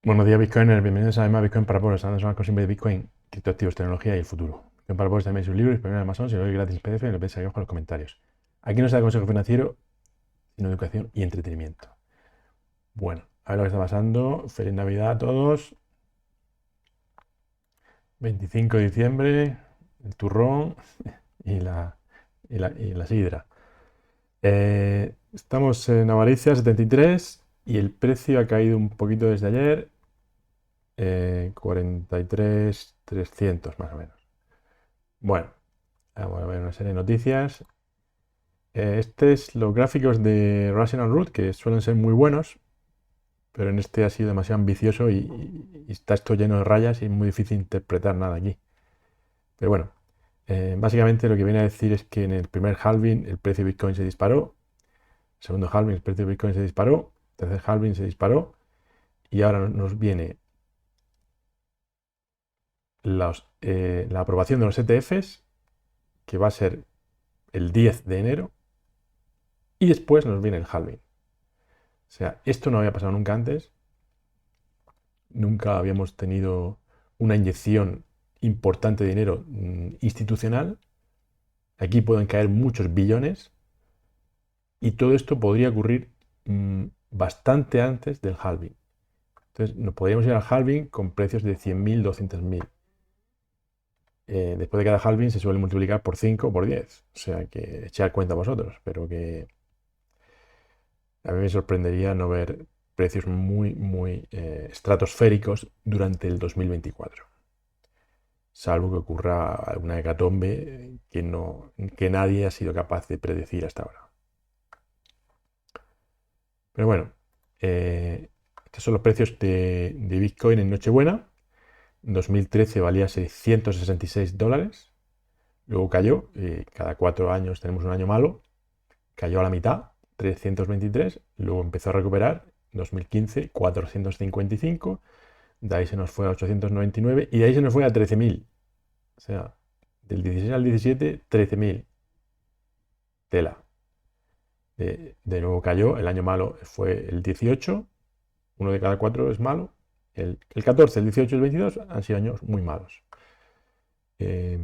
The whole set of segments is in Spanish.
Buenos días, Bitcoiners. Bienvenidos a más Bitcoin para Pobres. Hablando con siempre de Bitcoin, criptoactivos, tecnología y el futuro. Bitcoin para Pobres también sus libros disponibles en Amazon. Si lo doy gratis en PDF, lo veis aquí abajo en los comentarios. Aquí no se da consejo financiero, sino educación y entretenimiento. Bueno, a ver lo que está pasando. Feliz Navidad a todos. 25 de diciembre, el turrón y la sidra. Estamos en avaricia 73 y el precio ha caído un poquito desde ayer. 43.300 más o menos. Bueno, vamos a ver una serie de noticias. Este es los gráficos de Rational Root, que suelen ser muy buenos, pero en este ha sido demasiado ambicioso y está esto lleno de rayas y es muy difícil interpretar nada aquí. Pero bueno, básicamente lo que viene a decir es que en el primer halving el precio de Bitcoin se disparó, segundo halving el precio de Bitcoin se disparó, tercer halving se disparó y ahora nos viene la aprobación de los ETFs, que va a ser el 10 de enero, y después nos viene el halving. O sea, esto no había pasado nunca antes. Nunca habíamos tenido una inyección importante de dinero institucional. Aquí pueden caer muchos billones. Y todo esto podría ocurrir bastante antes del halving. Entonces, nos podríamos ir al halving con precios de 100.000, 200.000. Después de cada halving se suele multiplicar por 5 o por 10. O sea que echad cuenta vosotros. Pero que a mí me sorprendería no ver precios muy estratosféricos durante el 2024. Salvo que ocurra alguna hecatombe que nadie ha sido capaz de predecir hasta ahora. Pero bueno, estos son los precios de Bitcoin en Nochebuena. En 2013 valía $666. Luego cayó, cada 4 años tenemos un año malo, cayó a la mitad, 323, luego empezó a recuperar, 2015, 455, de ahí se nos fue a 899 y de ahí se nos fue a 13.000. O sea, del 16 al 17, 13.000. Tela. De nuevo cayó, el año malo fue el 18, uno de cada 4 es malo. El 14, el 18 y el 22 han sido años muy malos. De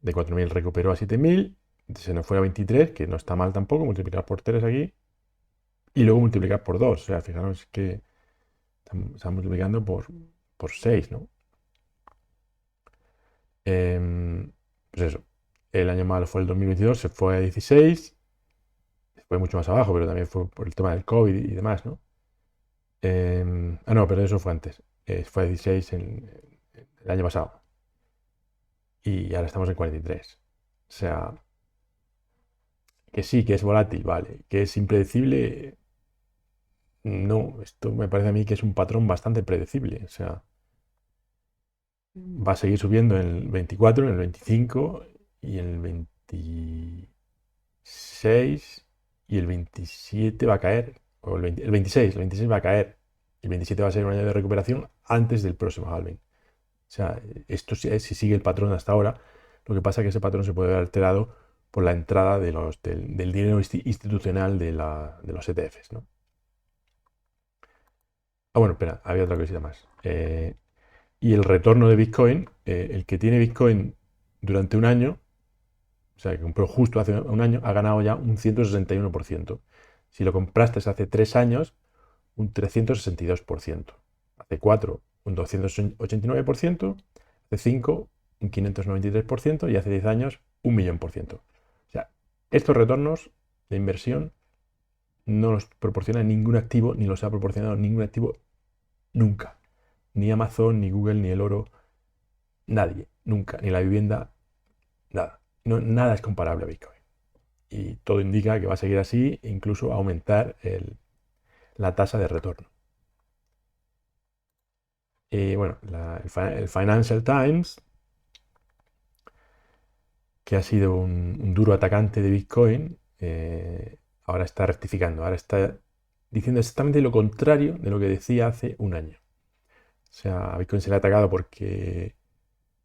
4.000 recuperó a 7.000, se nos fue a 23, que no está mal tampoco, multiplicar por 3 aquí, y luego multiplicar por 2. O sea, fijaros que están multiplicando por 6, ¿no? Pues eso, el año malo fue el 2022, se fue a 16, fue mucho más abajo, pero también fue por el tema del COVID y demás, ¿no? No, pero eso fue antes. Fue a 16 el año pasado. Y ahora estamos en 43. O sea, que sí, que es volátil, vale. Que es impredecible. No, esto me parece a mí que es un patrón bastante predecible. O sea, va a seguir subiendo en el 24, en el 25 y en el 26 y el 27 va a caer. O el 26 va a caer. El 27 va a ser un año de recuperación antes del próximo halving. O sea, esto si sigue el patrón hasta ahora, lo que pasa es que ese patrón se puede ver alterado por la entrada del dinero institucional de los ETFs, ¿no? Bueno, espera, había otra cosita más. Y el retorno de Bitcoin, el que tiene Bitcoin durante un año, o sea, que compró justo hace un año, ha ganado ya un 161%. Si lo compraste hace 3 años, un 362%. Hace 4, un 289%. Hace 5, un 593%. Y hace 10 años, un 1.000.000%. O sea, estos retornos de inversión no los proporciona ningún activo, ni los ha proporcionado ningún activo nunca. Ni Amazon, ni Google, ni el oro. Nadie, nunca. Ni la vivienda, nada. No, nada es comparable a Bitcoin. Y todo indica que va a seguir así e incluso aumentar la tasa de retorno. Y bueno, el Financial Times, que ha sido un duro atacante de Bitcoin, ahora está rectificando, ahora está diciendo exactamente lo contrario de lo que decía hace un año. O sea, a Bitcoin se le ha atacado porque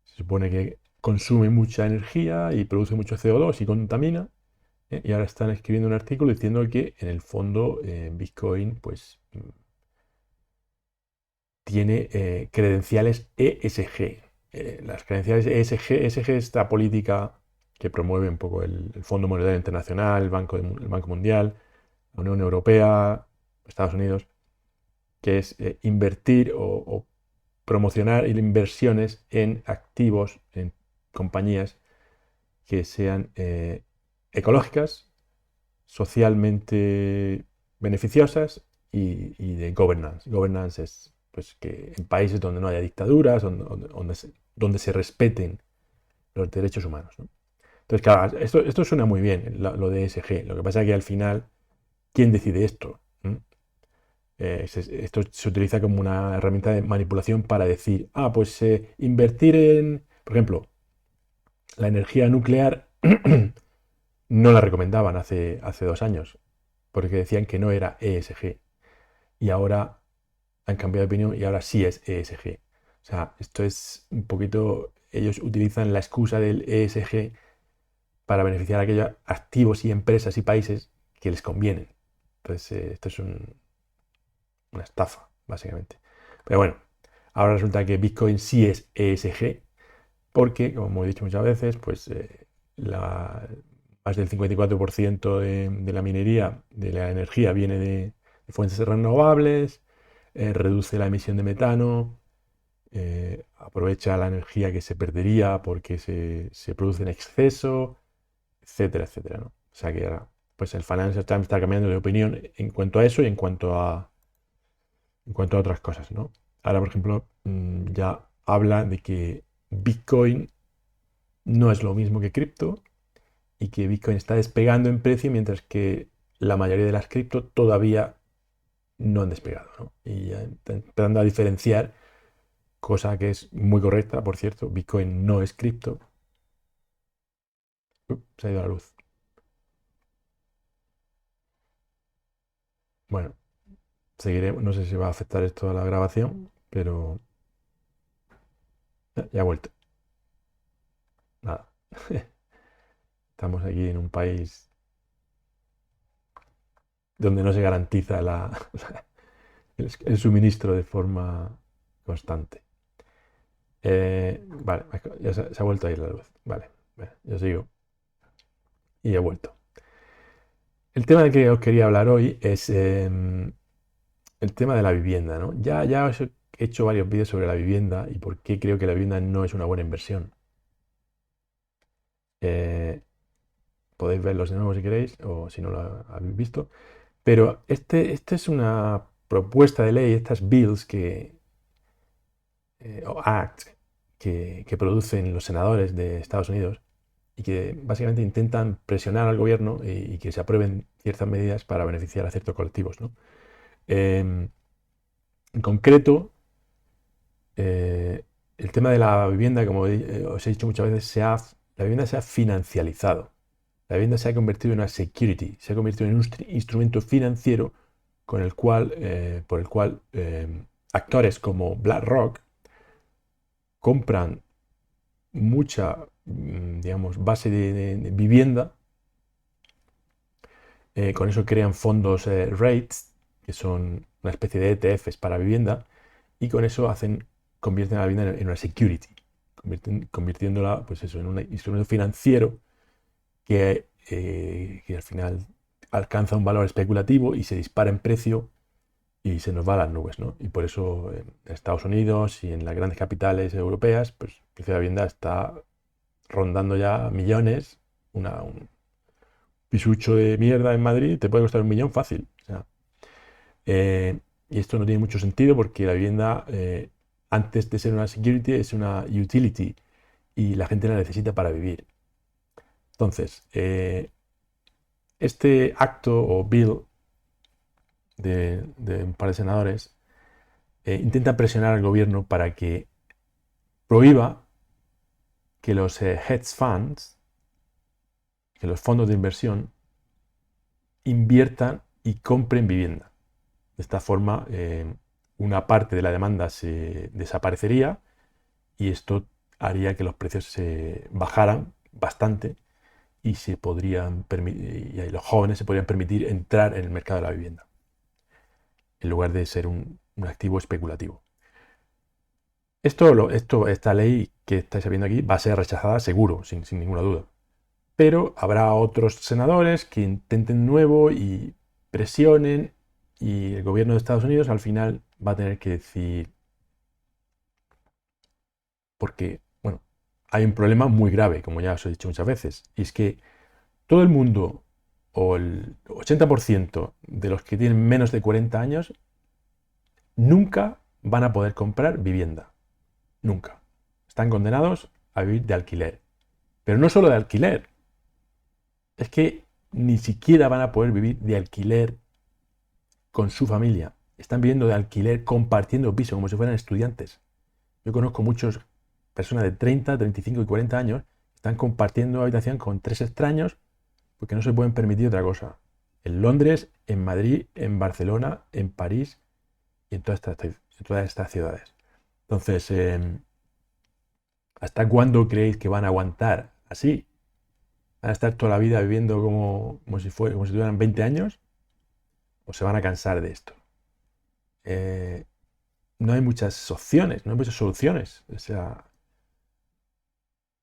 se supone que consume mucha energía y produce mucho CO2 y contamina. Y ahora están escribiendo un artículo diciendo que en el fondo Bitcoin pues tiene credenciales ESG. Las credenciales ESG es esta política que promueve un poco el Fondo Monetario Internacional, el Banco Mundial, la Unión Europea, Estados Unidos, que es invertir o promocionar inversiones en activos, en compañías que sean ecológicas, socialmente beneficiosas y de governance. Governance es pues, que en países donde no haya dictaduras, donde se respeten los derechos humanos, ¿no? Entonces, claro, esto suena muy bien, lo de ESG. Lo que pasa es que al final, ¿quién decide esto? Esto se utiliza como una herramienta de manipulación para decir, pues invertir en, por ejemplo, la energía nuclear no la recomendaban hace 2 años, porque decían que no era ESG. Y ahora han cambiado de opinión y ahora sí es ESG. O sea, esto es un poquito, ellos utilizan la excusa del ESG para beneficiar a aquellos activos y empresas y países que les convienen. Entonces, esto es una estafa, básicamente. Pero bueno, ahora resulta que Bitcoin sí es ESG, porque, como he dicho muchas veces, pues más del 54% de la minería, de la energía, viene de fuentes renovables, reduce la emisión de metano, aprovecha la energía que se perdería porque se produce en exceso, etcétera, etcétera, ¿no? O sea que ahora, pues el Financial Times está cambiando de opinión en cuanto a eso y en cuanto a otras cosas, ¿no? Ahora, por ejemplo, ya habla de que Bitcoin no es lo mismo que cripto y que Bitcoin está despegando en precio mientras que la mayoría de las cripto todavía no han despegado, ¿no? Y ya empezando a diferenciar, cosa que es muy correcta, por cierto, Bitcoin no es cripto. Se ha ido la luz. Bueno, seguiremos, no sé si va a afectar esto a la grabación, pero ya ha vuelto. Nada. Estamos aquí en un país donde no se garantiza el suministro de forma constante. Vale, ya se ha vuelto a ir la luz. Vale, bueno, yo sigo. Y he vuelto. El tema del que os quería hablar hoy es el tema de la vivienda, ¿no? Ya os he hecho varios vídeos sobre la vivienda y por qué creo que la vivienda no es una buena inversión. Podéis verlos de nuevo si queréis o si no lo habéis visto. Pero este es una propuesta de ley, estas bills o act que producen los senadores de Estados Unidos y que básicamente intentan presionar al gobierno y que se aprueben ciertas medidas para beneficiar a ciertos colectivos, ¿no? En concreto, el tema de la vivienda, como os he dicho muchas veces, la vivienda se ha financializado. La vivienda se ha convertido en una security, se ha convertido en un instrumento financiero por el cual actores como BlackRock compran mucha, digamos, base de vivienda. Con eso crean fondos REITs, que son una especie de ETFs para vivienda, y con eso convierten a la vivienda en una security, convirtiéndola pues eso, en un instrumento financiero que al final alcanza un valor especulativo y se dispara en precio y se nos va a las nubes, ¿no? Y por eso en Estados Unidos y en las grandes capitales europeas, pues el precio de la vivienda está rondando ya millones. Un pisucho de mierda en Madrid te puede costar 1 millón fácil. O sea, y esto no tiene mucho sentido porque la vivienda, antes de ser una security, es una utility y la gente la necesita para vivir. Entonces, este acto o bill de un par de senadores intenta presionar al gobierno para que prohíba que los hedge funds, que los fondos de inversión, inviertan y compren vivienda. De esta forma, una parte de la demanda se desaparecería y esto haría que los precios se bajaran bastante y y los jóvenes se podrían permitir entrar en el mercado de la vivienda en lugar de ser un activo especulativo. Esta ley que estáis viendo aquí va a ser rechazada seguro, sin ninguna duda. Pero habrá otros senadores que intenten nuevo y presionen, y el gobierno de Estados Unidos al final va a tener que decir, porque, bueno, hay un problema muy grave, como ya os he dicho muchas veces, y es que todo el mundo, o el 80% de los que tienen menos de 40 años, nunca van a poder comprar vivienda. Nunca. Están condenados a vivir de alquiler. Pero no solo de alquiler, es que ni siquiera van a poder vivir de alquiler con su familia. Están viviendo de alquiler compartiendo piso como si fueran estudiantes. Yo conozco muchas personas de 30, 35 y 40 años que están compartiendo habitación con 3 extraños porque no se pueden permitir otra cosa. En Londres, en Madrid, en Barcelona, en París y en todas estas ciudades. Entonces, ¿hasta cuándo creéis que van a aguantar así? ¿Van a estar toda la vida viviendo como si tuvieran 20 años? ¿O se van a cansar de esto? Eh, no hay muchas opciones, no hay muchas soluciones. O sea,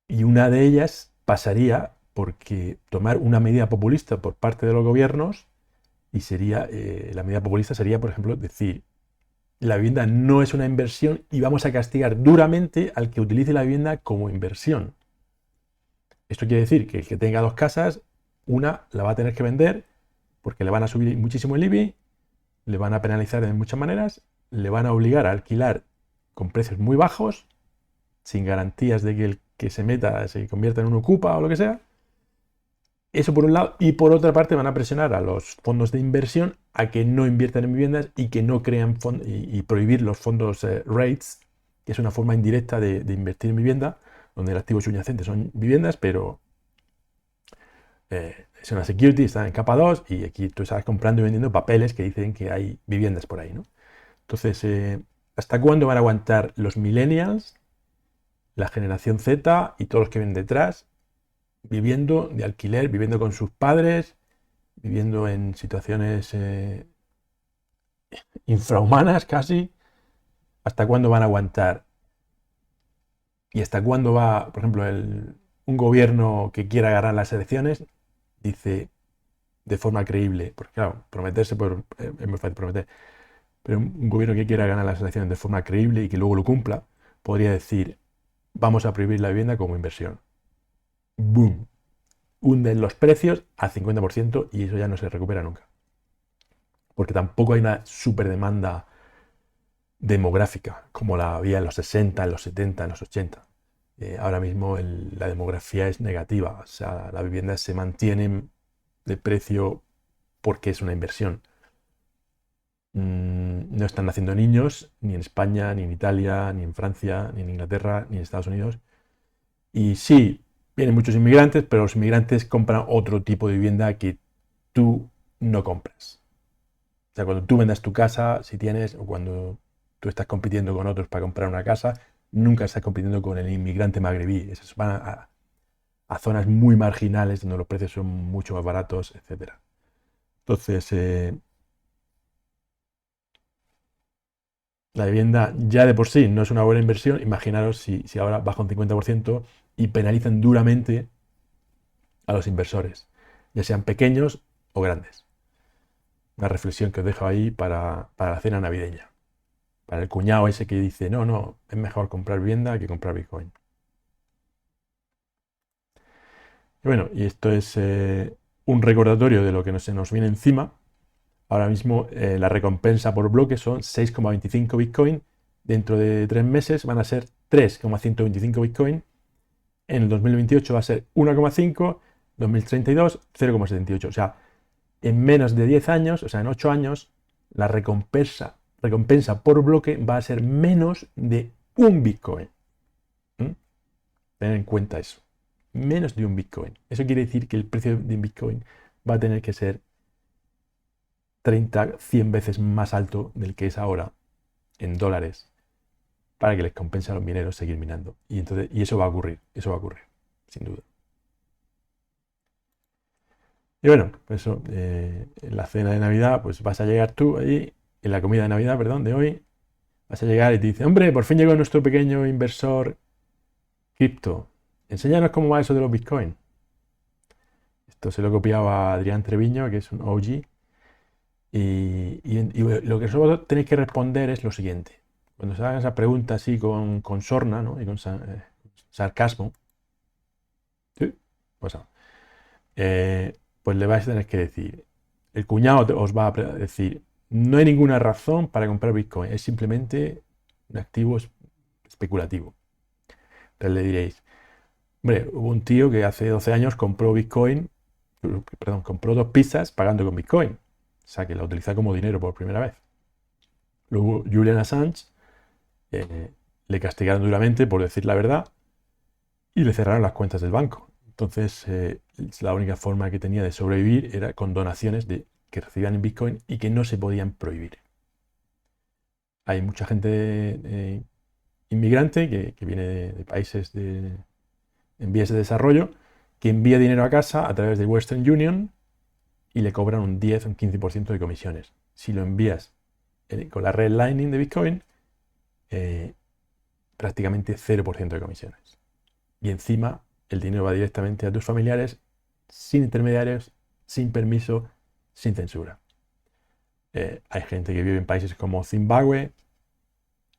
y una de ellas pasaría porque tomar una medida populista por parte de los gobiernos, y la medida populista sería, por ejemplo, decir, la vivienda no es una inversión y vamos a castigar duramente al que utilice la vivienda como inversión. Esto quiere decir que el que tenga 2 casas, una la va a tener que vender porque le van a subir muchísimo el IBI, le van a penalizar de muchas maneras, le van a obligar a alquilar con precios muy bajos, sin garantías de que el que se meta se convierta en un ocupa o lo que sea. Eso por un lado. Y por otra parte van a presionar a los fondos de inversión a que no inviertan en viviendas y que no crean fondos, y prohibir los fondos REITs, que es una forma indirecta de invertir en vivienda, donde el activo subyacente son viviendas, pero es una security, está en capa 2 y aquí tú estás comprando y vendiendo papeles que dicen que hay viviendas por ahí, ¿no? Entonces, ¿hasta cuándo van a aguantar los millennials, la generación Z y todos los que vienen detrás, viviendo de alquiler, viviendo con sus padres, viviendo en situaciones infrahumanas casi? ¿Hasta cuándo van a aguantar? ¿Y hasta cuándo va, por ejemplo, un gobierno que quiera ganar las elecciones, dice de forma creíble, porque claro, prometerse es muy fácil prometer, pero un gobierno que quiera ganar las elecciones de forma creíble y que luego lo cumpla, podría decir, vamos a prohibir la vivienda como inversión. ¡Boom! Hunden los precios al 50% y eso ya no se recupera nunca. Porque tampoco hay una superdemanda demográfica como la había en los 60, en los 70, en los 80. Ahora mismo la demografía es negativa, o sea, las viviendas se mantienen de precio porque es una inversión. No están naciendo niños ni en España, ni en Italia, ni en Francia, ni en Inglaterra, ni en Estados Unidos. Y sí, vienen muchos inmigrantes, pero los inmigrantes compran otro tipo de vivienda que tú no compras. O sea, cuando tú vendas tu casa, si tienes, o cuando tú estás compitiendo con otros para comprar una casa, nunca estás compitiendo con el inmigrante magrebí. Esos van a zonas muy marginales donde los precios son mucho más baratos, etc. Entonces, la vivienda ya de por sí no es una buena inversión. Imaginaros si ahora baja un 50% y penalizan duramente a los inversores, ya sean pequeños o grandes. Una reflexión que os dejo ahí para la cena navideña. Para el cuñado ese que dice, no, no, es mejor comprar vivienda que comprar Bitcoin. Y bueno, y esto es un recordatorio de lo que se nos viene encima. Ahora mismo la recompensa por bloque son 6,25 Bitcoin. Dentro de 3 meses van a ser 3,125 Bitcoin. En el 2028 va a ser 1,5, 2032 0,78. O sea, en menos de 10 años, o sea, en 8 años, la recompensa por bloque va a ser menos de un Bitcoin. ¿Mm? Tener en cuenta eso. Menos de un Bitcoin. Eso quiere decir que el precio de un Bitcoin va a tener que ser 30, 100 veces más alto del que es ahora en dólares para que les compense a los mineros seguir minando. Y eso va a ocurrir, sin duda. Y bueno, pues eso, en la cena de Navidad, pues vas a llegar tú allí, en la comida de Navidad, perdón, de hoy, Vas a llegar y te dice, hombre, por fin llegó nuestro pequeño inversor cripto. Enséñanos cómo va eso de los Bitcoin. Esto se lo copiaba Adrián Treviño, que es un OG. Y lo que solo tenéis que responder es lo siguiente. Cuando se hagan esa pregunta así con sorna, ¿no? Y con sarcasmo, ¿sí? Pues, pues le vais a tener que decir, el cuñado os va a decir, no hay ninguna razón para comprar Bitcoin, es simplemente un activo especulativo. Entonces le diréis, hombre, hubo un tío que hace 12 años compró Bitcoin, perdón, compró 2 pizzas pagando con Bitcoin. O sea, que la utiliza como dinero por primera vez. Luego Julian Assange le castigaron duramente por decir la verdad y le cerraron las cuentas del banco. Entonces, la única forma que tenía de sobrevivir era con donaciones que recibían en Bitcoin y que no se podían prohibir. Hay mucha gente inmigrante que viene de países en vías de desarrollo que envía dinero a casa a través de Western Union y le cobran un 10 o un 15% de comisiones. Si lo envías con la red Lightning de Bitcoin, prácticamente 0% de comisiones. Y encima el dinero va directamente a tus familiares, sin intermediarios, sin permiso, sin censura. Hay gente que vive en países como Zimbabue,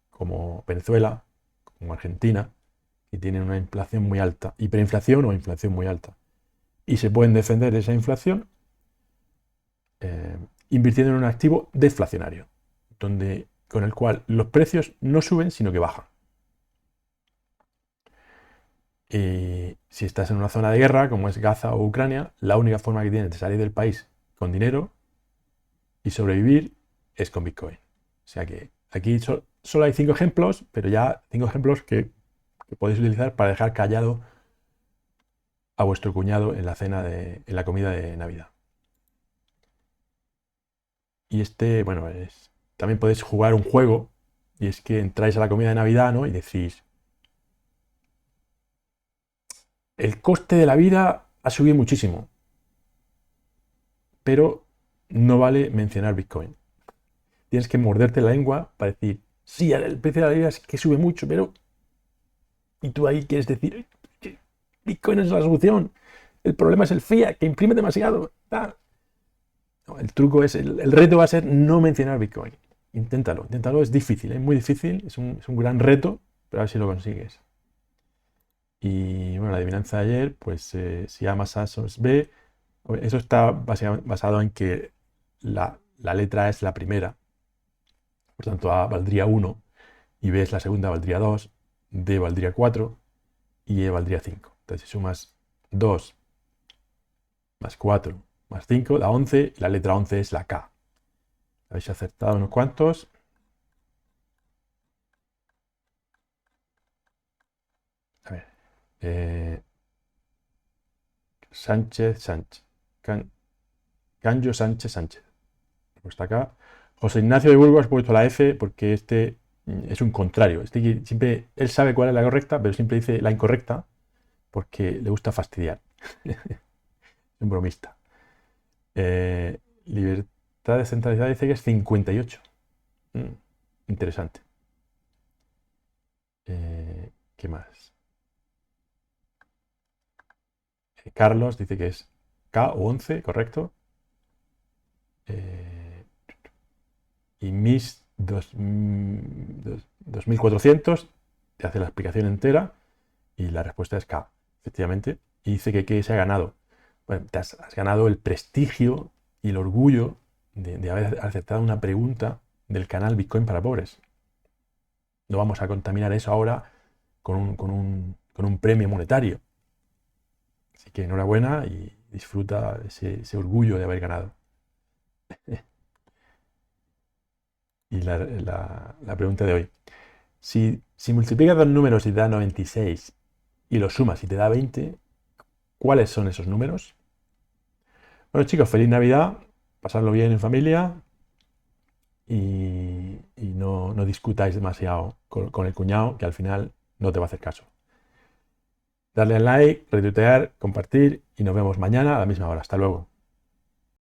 como Venezuela, como Argentina, que tienen una inflación muy alta, hiperinflación o inflación muy alta. Y se pueden defender de esa inflación invirtiendo en un activo deflacionario, con el cual los precios no suben, sino que bajan. Y si estás en una zona de guerra, como es Gaza o Ucrania, la única forma que tienes de salir del país con dinero y sobrevivir es con Bitcoin. O sea que aquí solo hay 5 ejemplos, pero ya 5 ejemplos que podéis utilizar para dejar callado a vuestro cuñado en la comida de Navidad. Y bueno, también podéis jugar un juego, y es que entráis a la comida de Navidad, ¿no? Y decís, el coste de la vida ha subido muchísimo, pero no vale mencionar Bitcoin. Tienes que morderte la lengua para decir, sí, el precio de la vida es que sube mucho, pero... Y tú ahí quieres decir, Bitcoin es la solución. El problema es el fiat, que imprime demasiado. No, el truco es, el reto va a ser no mencionar Bitcoin. Inténtalo, es difícil, es muy difícil, es un gran reto, pero a ver si lo consigues. Y bueno, la adivinanza de ayer, pues si A más A es B, eso está basado en que la letra A es la primera, por tanto A valdría 1, y B es la segunda, valdría 2, D valdría 4 y E valdría 5. Entonces si sumas 2 más 4 más 5 da 11, y la letra 11 es la K. ¿Habéis acertado unos cuantos? A ver. Sánchez. Canjo Sánchez. Pues está acá. José Ignacio de Burgos ha puesto la F porque este es un contrario. Siempre, él sabe cuál es la correcta, pero siempre dice la incorrecta porque le gusta fastidiar. Es un bromista. Libertad descentralizada dice que es 58. Interesante. ¿Qué más? Carlos dice que es K o 11, correcto. Y mis 2400 te hace la explicación entera y la respuesta es K, efectivamente. Y dice que se ha ganado. Bueno, has ganado el prestigio y el orgullo de haber aceptado una pregunta del canal Bitcoin para pobres. No vamos a contaminar eso ahora con un premio monetario. Así que enhorabuena y disfruta ese orgullo de haber ganado. Y la pregunta de hoy. Si multiplicas dos números y te da 96 y los sumas y te da 20, ¿cuáles son esos números? Bueno, chicos, feliz Navidad, pasadlo bien en familia y no discutáis demasiado con el cuñado, que al final no te va a hacer caso. Darle al like, retuitear, compartir y nos vemos mañana a la misma hora. Hasta luego.